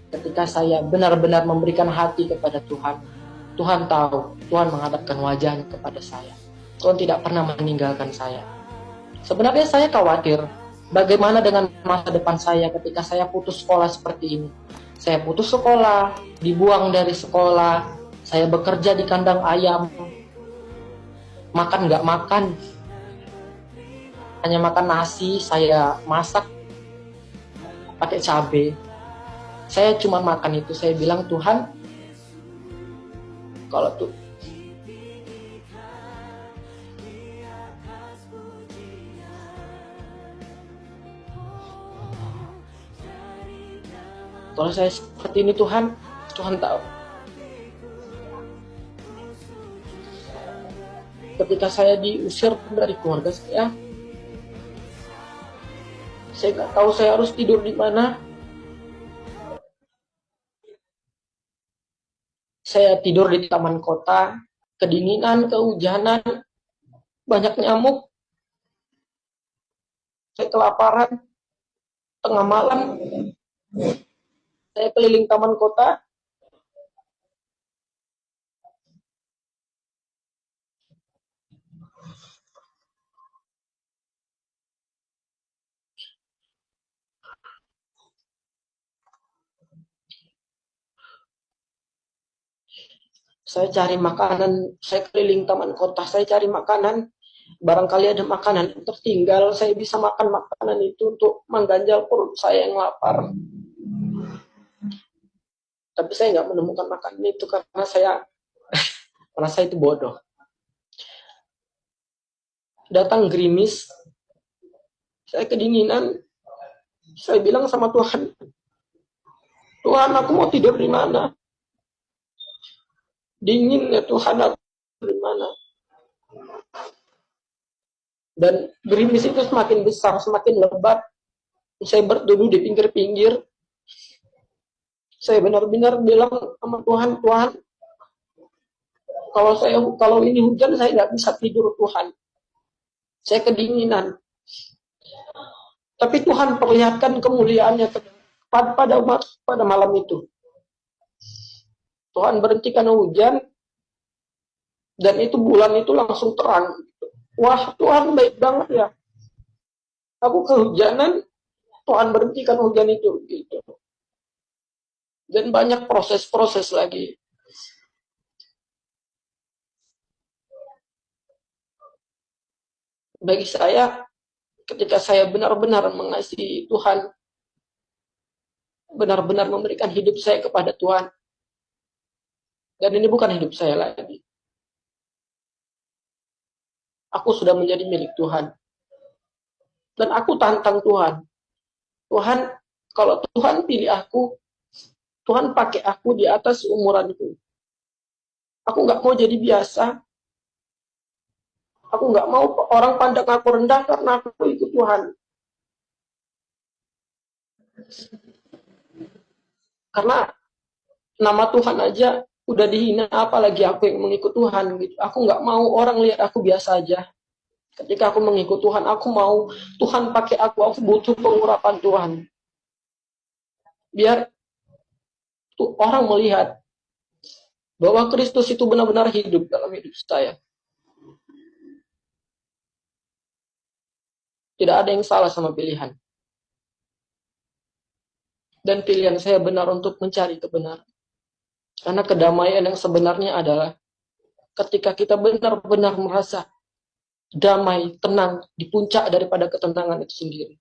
Ketika saya benar-benar memberikan hati kepada Tuhan, Tuhan tahu, Tuhan menghadapkan wajahnya kepada saya. Tuhan tidak pernah meninggalkan saya. Sebenarnya saya khawatir, bagaimana dengan masa depan saya ketika saya putus sekolah seperti ini. Saya putus sekolah, dibuang dari sekolah, saya bekerja di kandang ayam, makan nggak makan, hanya makan nasi, saya masak pakai cabai. Saya cuma makan itu, saya bilang, Tuhan, kalau tuh kalau saya seperti ini, Tuhan tahu. Ketika saya diusir dari keluarga saya nggak tahu saya harus tidur di mana. Saya tidur di taman kota, kedinginan, kehujanan, banyak nyamuk. Saya kelaparan, tengah malam, saya keliling taman kota. Saya cari makanan, saya keliling taman kota, saya cari makanan. Barangkali ada makanan yang tertinggal, saya bisa makan makanan itu untuk mengganjal perut saya yang lapar. Tapi saya nggak menemukan makanan itu karena saya merasa itu bodoh. Datang gerimis, saya kedinginan, saya bilang sama Tuhan, Tuhan, aku mau tidur di mana? Dingin ya Tuhan, aku tidur di mana? Dan gerimis itu semakin besar, semakin lebat. Saya berduduk di pinggir-pinggir. Saya benar-benar bilang sama Tuhan, Tuhan, kalau ini hujan saya nggak bisa tidur, Tuhan. Saya kedinginan. Tapi Tuhan perlihatkan kemuliaannya pada malam itu. Tuhan berhentikan hujan, dan itu bulan itu langsung terang. Wah, Tuhan baik banget ya. Aku kehujanan, Tuhan berhentikan hujan itu. Gitu. Dan banyak proses-proses lagi. Bagi saya, ketika saya benar-benar mengasihi Tuhan, benar-benar memberikan hidup saya kepada Tuhan, dan ini bukan hidup saya lagi. Aku sudah menjadi milik Tuhan. Dan aku tantang Tuhan. Tuhan, kalau Tuhan pilih aku, Tuhan pakai aku di atas umuranku. Aku nggak mau jadi biasa. Aku nggak mau orang pandang aku rendah karena aku ikut Tuhan. Karena nama Tuhan aja udah dihina, apalagi aku yang mengikut Tuhan. Gitu. Aku nggak mau orang lihat aku biasa aja. Ketika aku mengikut Tuhan, aku mau Tuhan pakai aku butuh pengurapan Tuhan. Biar orang melihat bahwa Kristus itu benar-benar hidup dalam hidup saya. Tidak ada yang salah sama pilihan. Dan pilihan saya benar untuk mencari kebenaran. Karena kedamaian yang sebenarnya adalah ketika kita benar-benar merasa damai, tenang, di puncak daripada ketenangan itu sendiri.